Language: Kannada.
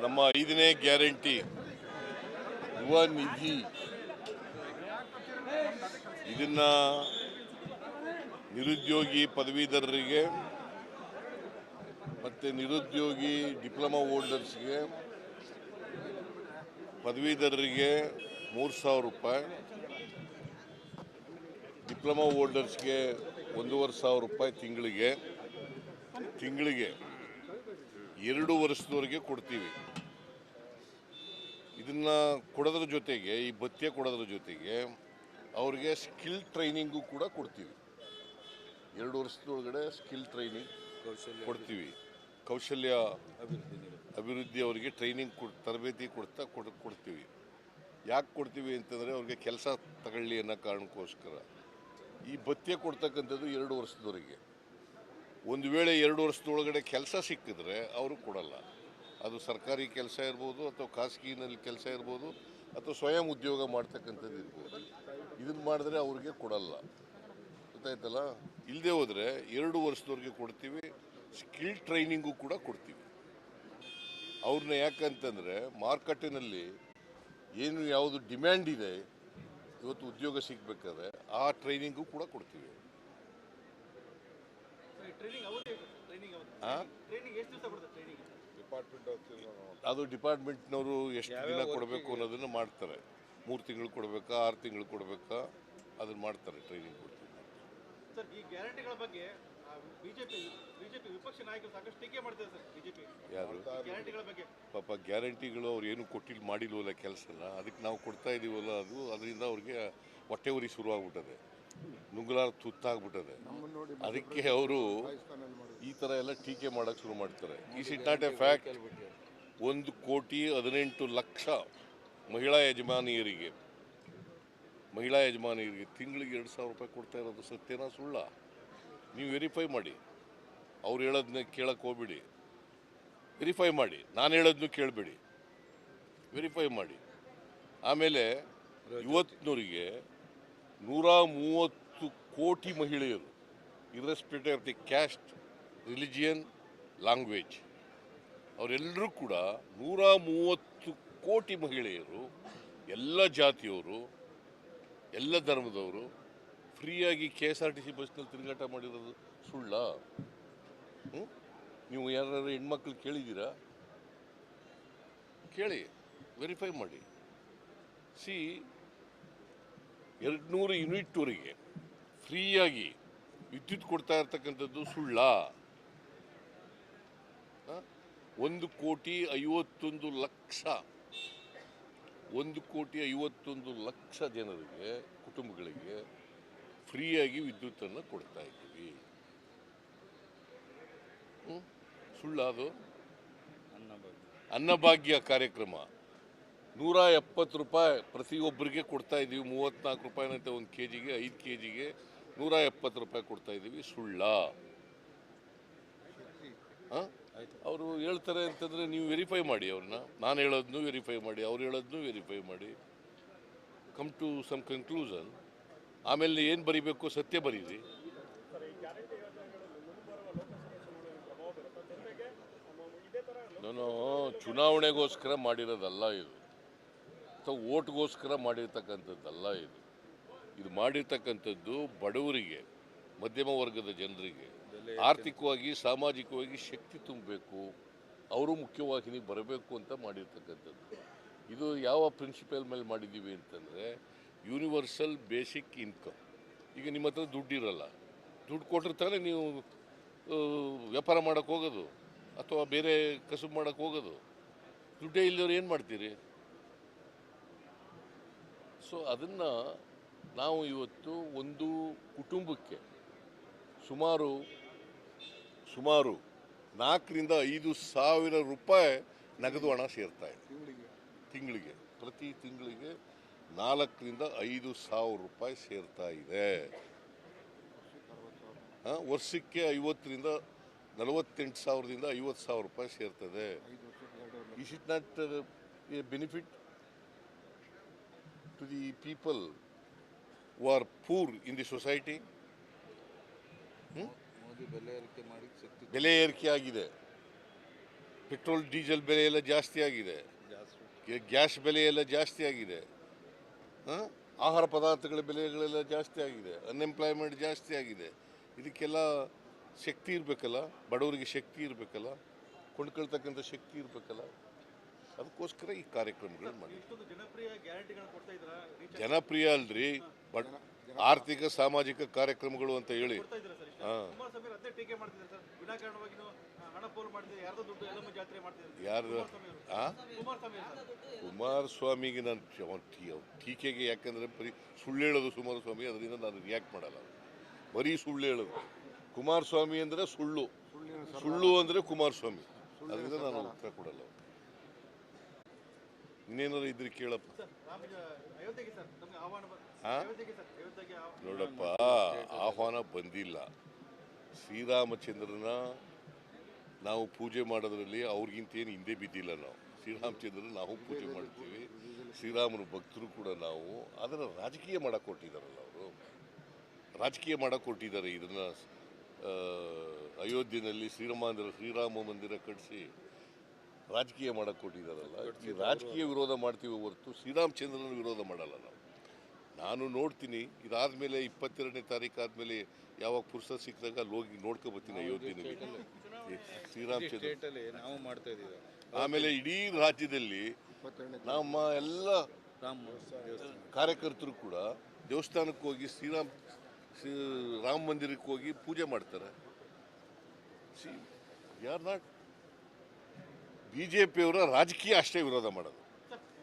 ನಮ್ಮ 5ನೇ ಗ್ಯಾರಂಟಿ ಯುವ ನಿಧಿ ಇದನ್ನ ನಿರುದ್ಯೋಗಿ ಪದವೀಧರರಿಗೆ ಮತ್ತು ನಿರುದ್ಯೋಗಿ ಡಿಪ್ಲೊಮಾ ಹೋಲ್ಡರ್ಸ್ಗೆ, ಪದವೀಧರರಿಗೆ 3,000 ರೂಪಾಯಿ, ಡಿಪ್ಲೊಮಾ ಹೋಲ್ಡರ್ಸ್ಗೆ 1,500 ರೂಪಾಯಿ ತಿಂಗಳಿಗೆ 2 ವರ್ಷದವರೆಗೆ ಕೊಡ್ತೀವಿ. ಇದನ್ನ ಕೊಡೋದ್ರ ಜೊತೆಗೆ, ಈ ಭತ್ಯೆ ಕೊಡೋದ್ರ ಜೊತೆಗೆ ಅವ್ರಿಗೆ ಸ್ಕಿಲ್ ಟ್ರೈನಿಂಗು ಕೂಡ ಕೊಡ್ತೀವಿ. 2 ವರ್ಷದೊಳಗಡೆ ಸ್ಕಿಲ್ ಟ್ರೈನಿಂಗ್ ಕೊಡ್ತೀವಿ. ಕೌಶಲ್ಯ ಅಭಿವೃದ್ಧಿ ಅವರಿಗೆ ಟ್ರೈನಿಂಗ್ ತರಬೇತಿ ಕೊಡ್ತೀವಿ. ಯಾಕೆ ಕೊಡ್ತೀವಿ ಅಂತಂದರೆ ಅವ್ರಿಗೆ ಕೆಲಸ ತಗೊಳ್ಳಿ ಅನ್ನೋ ಕಾರಣಕ್ಕೋಸ್ಕರ. ಈ ಭತ್ಯೆ ಕೊಡ್ತಕ್ಕಂಥದ್ದು 2 ವರ್ಷದವರೆಗೆ. ಒಂದು ವೇಳೆ 2 ವರ್ಷದೊಳಗಡೆ ಕೆಲಸ ಸಿಕ್ಕಿದ್ರೆ ಅವರು ಕೊಡಲ್ಲ. ಅದು ಸರ್ಕಾರಿ ಕೆಲಸ ಇರ್ಬೋದು, ಅಥವಾ ಖಾಸಗಿನಲ್ಲಿ ಕೆಲಸ ಇರ್ಬೋದು, ಅಥವಾ ಸ್ವಯಂ ಉದ್ಯೋಗ ಮಾಡ್ತಕ್ಕಂಥದ್ದು ಇರ್ಬೋದು. ಇದನ್ನು ಮಾಡಿದ್ರೆ ಅವ್ರಿಗೆ ಕೊಡಲ್ಲ. ಗೊತ್ತಾಯ್ತಲ್ಲ? ಇಲ್ಲದೆ ಹೋದರೆ 2 ವರ್ಷದವರೆಗೆ ಕೊಡ್ತೀವಿ. ಸ್ಕಿಲ್ ಟ್ರೈನಿಂಗು ಕೂಡ ಕೊಡ್ತೀವಿ. ಅವ್ರನ್ನ ಯಾಕಂತಂದರೆ ಮಾರ್ಕೆಟಿನಲ್ಲಿ ಯಾವುದು ಡಿಮ್ಯಾಂಡ್ ಇದೆ ಇವತ್ತು ಉದ್ಯೋಗ ಸಿಗಬೇಕಾದ್ರೆ, ಆ ಟ್ರೈನಿಂಗು ಕೂಡ ಕೊಡ್ತೀವಿ. ಅದು ಡಿಪಾರ್ಟ್ಮೆಂಟ್ನವರು ಎಷ್ಟು ದಿನ ಕೊಡಬೇಕು ಅನ್ನೋದನ್ನು ಮಾಡ್ತಾರೆ. 3 ತಿಂಗಳು ಕೊಡಬೇಕಾ, 6 ತಿಂಗಳು ಕೊಡಬೇಕಾ, ಅದನ್ನು ಮಾಡ್ತಾರೆ. ಟ್ರೈನಿಂಗ್ ಕೊಡ್ತೀವಿ. ಸರ್, ಈ ಗ್ಯಾರಂಟಿಗಳ ಬಗ್ಗೆ ಬಿಜೆಪಿ ವಿಪಕ್ಷ ನಾಯಕರು ಸಾಕಷ್ಟು ಟೀಕೆ ಮಾಡ್ತಾರೆ ಸರ್. ಬಿಜೆಪಿ ಯಾರು ಗ್ಯಾರಂಟಿಗಳ ಬಗ್ಗೆ ಪಾಪ ಗ್ಯಾರಂಟಿಗಳು ಅವ್ರು ಏನು ಮಾಡಿಲ್ವಲ್ಲ ಕೆಲಸನ, ಅದಕ್ಕೆ ನಾವು ಕೊಡ್ತಾ ಇದೀವಲ್ಲ, ಅದರಿಂದ ಅವ್ರಿಗೆ ಹೊಟ್ಟೆ ಉರಿ ಶುರುವಾಗ್ಬಿಟ್ಟದೆ, ನುಂಗಲಾರ ತುತ್ತಾಗ್ಬಿಟ್ಟದೆ. ಅದಕ್ಕೆ ಅವರು ಈ ಥರ ಎಲ್ಲ ಟೀಕೆ ಮಾಡೋಕ್ಕೆ ಶುರು ಮಾಡ್ತಾರೆ. Is it not A fact? 1,18,00,000 ಮಹಿಳಾ ಯಜಮಾನಿಯರಿಗೆ ತಿಂಗಳಿಗೆ 2,000 ರೂಪಾಯಿ ಕೊಡ್ತಾ ಇರೋದು ಸತ್ಯನಾ ಸುಳ್ಳ? ನೀವು ವೆರಿಫೈ ಮಾಡಿ. ಅವ್ರು ಹೇಳೋದನ್ನ ಕೇಳಕ್ಕೆ ಹೋಗ್ಬಿಡಿ, ವೆರಿಫೈ ಮಾಡಿ. ನಾನು ಹೇಳೋದನ್ನು ಕೇಳಬೇಡಿ, ವೆರಿಫೈ ಮಾಡಿ. ಆಮೇಲೆ ಇವತ್ತಿನವರಿಗೆ 130 ಕೋಟಿ ಮಹಿಳೆಯರು, irrespective of the caste, religion, language, ಅವರೆಲ್ಲರೂ ಕೂಡ 130 ಕೋಟಿ ಮಹಿಳೆಯರು, ಎಲ್ಲ ಜಾತಿಯವರು, ಎಲ್ಲ ಧರ್ಮದವರು ಫ್ರೀಯಾಗಿ KSRTC ಬಸ್ನಲ್ಲಿ ತಿರುಗಾಟ ಮಾಡಿರೋದು ಸುಳ್ಳ? ನೀವು ಯಾರು ಹೆಣ್ಮಕ್ಳು ಕೇಳಿದ್ದೀರಾ? ಕೇಳಿ, ವೆರಿಫೈ ಮಾಡಿ. 200 ಯೂನಿಟ್ವರೆಗೆ ಫ್ರೀಯಾಗಿ ವಿದ್ಯುತ್ ಕೊಡ್ತಾ ಇರ್ತಕ್ಕಂಥದ್ದು ಸುಳ್ಳ? 1,51,00,000 ಜನರಿಗೆ, ಕುಟುಂಬಗಳಿಗೆ ಫ್ರೀಯಾಗಿ ವಿದ್ಯುತ್ತನ್ನು ಕೊಡ್ತಾ ಇದ್ದೀವಿ. ಸುಳ್ಳ ಅದು? ಅನ್ನಭಾಗ್ಯ ಕಾರ್ಯಕ್ರಮ 170 ರೂಪಾಯಿ ಪ್ರತಿಯೊಬ್ಬರಿಗೆ ಕೊಡ್ತಾ ಇದ್ದೀವಿ. 34 ರೂಪಾಯಿನಂತೆ 1 kgಗೆ, 5 kgಗೆ 170 ರೂಪಾಯಿ ಕೊಡ್ತಾ ಇದ್ದೀವಿ. ಸುಳ್ಳ? ಅವರು ಹೇಳ್ತಾರೆ ಅಂತಂದರೆ ನೀವು ವೆರಿಫೈ ಮಾಡಿ ಅವ್ರನ್ನ. ನಾನು ಹೇಳೋದನ್ನು ವೆರಿಫೈ ಮಾಡಿ, ಅವ್ರು ಹೇಳೋದನ್ನು ವೆರಿಫೈ ಮಾಡಿ, ಕಮ್ ಟು ಸಮ್ ಕನ್ಕ್ಲೂಷನ್. ಆಮೇಲೆ ಏನು ಬರೀಬೇಕು, ಸತ್ಯ ಬರೀರಿ. ನಾನು ಚುನಾವಣೆಗೋಸ್ಕರ ಮಾಡಿರೋದಲ್ಲ ಇದು, ಅಥವಾ ಓಟ್ಗೋಸ್ಕರ ಮಾಡಿರ್ತಕ್ಕಂಥದ್ದಲ್ಲ ಇದು. ಇದು ಮಾಡಿರ್ತಕ್ಕಂಥದ್ದು ಬಡವರಿಗೆ, ಮಧ್ಯಮ ವರ್ಗದ ಜನರಿಗೆ ಆರ್ಥಿಕವಾಗಿ, ಸಾಮಾಜಿಕವಾಗಿ ಶಕ್ತಿ ತುಂಬಬೇಕು, ಅವರು ಮುಖ್ಯವಾಹಿನಿಗೆ ಬರಬೇಕು ಅಂತ ಮಾಡಿರ್ತಕ್ಕಂಥದ್ದು. ಇದು ಯಾವ ಪ್ರಿನ್ಸಿಪಲ್ ಮೇಲೆ ಮಾಡಿದ್ದೀವಿ ಅಂತಂದರೆ, ಯೂನಿವರ್ಸಲ್ ಬೇಸಿಕ್ ಇನ್ಕಮ್. ಈಗ ನಿಮ್ಮ ಹತ್ರ ದುಡ್ಡಿರಲ್ಲ, ದುಡ್ಡು ಕೊಟ್ಟಿರ್ತಾನೆ ನೀವು ವ್ಯಾಪಾರ ಮಾಡೋಕ್ಕೆ ಹೋಗೋದು, ಅಥವಾ ಬೇರೆ ಕಸುಬು ಮಾಡೋಕ್ಕೆ ಹೋಗೋದು. ದುಡ್ಡೇ ಇಲ್ಲದವ್ರು ಏನು ಮಾಡ್ತೀರಿ? ಸೊ ಅದನ್ನು ನಾವು ಇವತ್ತು ಒಂದು ಕುಟುಂಬಕ್ಕೆ ಸುಮಾರು 4,000-5,000 ರೂಪಾಯಿ ನಗದು ಹಣ ಸೇರ್ತಾ ಇದೆ ತಿಂಗಳಿಗೆ. ಪ್ರತಿ ತಿಂಗಳಿಗೆ 4,000-5,000 ರೂಪಾಯಿ ಸೇರ್ತಾ ಇದೆ. ವರ್ಷಕ್ಕೆ 48,000-48,000ದಿಂದ 50,000 ರೂಪಾಯಿ ಸೇರ್ತದೆ. Is it not a benefit to the people who are poor in the society? ಬೆಲೆ ಏರಿಕೆ ಆಗಿದೆ. ಪೆಟ್ರೋಲ್ ಡೀಸೆಲ್ ಬೆಲೆ ಎಲ್ಲ ಜಾಸ್ತಿ ಆಗಿದೆ, ಗ್ಯಾಸ್ ಬೆಲೆ ಎಲ್ಲ ಜಾಸ್ತಿ ಆಗಿದೆ, ಆಹಾರ ಪದಾರ್ಥಗಳ ಬೆಲೆಗಳೆಲ್ಲ ಜಾಸ್ತಿ ಆಗಿದೆ, ಅನ್ಎಂಪ್ಲಾಯ್ಮೆಂಟ್ ಜಾಸ್ತಿ ಆಗಿದೆ. ಇದಕ್ಕೆಲ್ಲ ಶಕ್ತಿ ಇರಬೇಕಲ್ಲ, ಬಡವರಿಗೆ ಶಕ್ತಿ ಇರಬೇಕಲ್ಲ, ಕೊಂಡ್ಕೊಳ್ತಕ್ಕಂಥ ಶಕ್ತಿ ಇರಬೇಕಲ್ಲ. ಅದಕ್ಕೋಸ್ಕರ ಈ ಕಾರ್ಯಕ್ರಮಗಳು ಮಾಡಿ. ಇಷ್ಟೊಂದು ಜನಪ್ರಿಯ ಗ್ಯಾರಂಟಿಗಳನ್ನ ಕೊಡ್ತಾ ಇದ್ದೀರಾ, ಜನಪ್ರಿಯ ಅಲ್ರಿ, ಬಟ್ ಆರ್ಥಿಕ ಸಾಮಾಜಿಕ ಕಾರ್ಯಕ್ರಮಗಳು ಅಂತ ಹೇಳಿ. ಕೊಡ್ತಾ ಇದ್ದೀರಾ ಸರ್? ಕುಮಾರಸ್ವಾಮಿ ಅದೇ ಟೀಕೆ ಮಾಡ್ತಿದ್ದಾರೆ ಸರ್, ವಿನಾಕಾರಣವಾಗಿ ಹಣ ಪೋಲ್ ಮಾಡ್ತಿದ್ದಾರೆ, ಯಾರ್ದೋ ದುಡ್ಡು ಎಲ್ಲಮ್ಮ ಜಾತ್ರೆ ಮಾಡ್ತಿದ್ದಾರೆ. ಯಾರು? ಕುಮಾರಸ್ವಾಮಿ ಸರ್, ಕುಮಾರಸ್ವಾಮಿಗೆ ನಾನು ಟೀಕೆಗೆ ಯಾಕಂದ್ರೆ ಬರೀ ಸುಳ್ಳು ಹೇಳೋದು ಕುಮಾರಸ್ವಾಮಿ, ಅದರಿಂದ ನಾನು ರಿಯಾಕ್ಟ್ ಮಾಡಲ್ಲ. ಬರೀ ಸುಳ್ಳು ಹೇಳೋದು ಕುಮಾರಸ್ವಾಮಿ ಅಂದರೆ ಸುಳ್ಳು ಅಂದರೆ ಕುಮಾರಸ್ವಾಮಿ, ಅದರಿಂದ ನಾನು ಉತ್ತರ ಕೊಡಲ್ಲ. ಇನ್ನೇನಾದ್ರು ಇದ್ರೆ ಕೇಳಪ್ಪ. ಅಯೋಧ್ಯೆಗೆ ಸರ್ ನಮಗೆ ಆಹ್ವಾನ ನೋಡಪ್ಪ, ಆಹ್ವಾನ ಬಂದಿಲ್ಲ. ಶ್ರೀರಾಮಚಂದ್ರನ ನಾವು ಪೂಜೆ ಮಾಡೋದ್ರಲ್ಲಿ ಅವ್ರಿಗಿಂತ ಏನು ಹಿಂದೆ ಬಿದ್ದಿಲ್ಲ. ನಾವು ಶ್ರೀರಾಮಚಂದ್ರನ ನಾವು ಪೂಜೆ ಮಾಡ್ತೀವಿ, ಶ್ರೀರಾಮನ ಭಕ್ತರು ಕೂಡ ನಾವು. ಅದನ್ನು ರಾಜಕೀಯ ಮಾಡಕ್ಕೆ ಕೊಟ್ಟಿದ್ದಾರಲ್ಲ, ಅವರು ರಾಜಕೀಯ ಮಾಡಕ್ಕೆ ಕೊಟ್ಟಿದ್ದಾರೆ. ಇದನ್ನು ಅಯೋಧ್ಯೆಯಲ್ಲಿ ಶ್ರೀರಾಮ ಮಂದಿರ ಕಟ್ಟಿಸಿ ರಾಜಕೀಯ ಮಾಡಕ್ಕೆ ಕೊಟ್ಟಿದ್ದಾರಲ್ಲ. ಈ ರಾಜಕೀಯ ವಿರೋಧ ಮಾಡ್ತೀವಿ ಹೊರತು ಶ್ರೀರಾಮಚಂದ್ರನ ವಿರೋಧ ಮಾಡಲ್ಲ ನಾವು. ನಾನು ನೋಡ್ತೀನಿ, ಇದಾದ್ಮೇಲೆ 22ನೇ ತಾರೀಕು ಆದಮೇಲೆ ಯಾವಾಗ ಪುರುಷ ಸಿಕ್ಕಿದಾಗ ಅಲ್ಲಿ ಹೋಗಿ ನೋಡ್ಕೊಬರ್ತೀನಿ ಅಯೋಧ್ಯೆಯಲ್ಲಿ ಶ್ರೀರಾಮಚಂದ್ರ. ನಾವು ಮಾಡ್ತಾ ಇದ್ದೀವಿ. ಆಮೇಲೆ ಇಡೀ ರಾಜ್ಯದಲ್ಲಿ ನಮ್ಮ ಎಲ್ಲ ಕಾರ್ಯಕರ್ತರು ಕೂಡ ದೇವಸ್ಥಾನಕ್ಕೆ ಹೋಗಿ ರಾಮ ಮಂದಿರಕ್ಕೆ ಹೋಗಿ ಪೂಜೆ ಮಾಡ್ತಾರೆ. ಯಾರು ನಾಟ್ BJP ಅವರ ರಾಜಕೀಯ ಅಷ್ಟೇ ವಿರೋಧ ಮಾಡೋದು.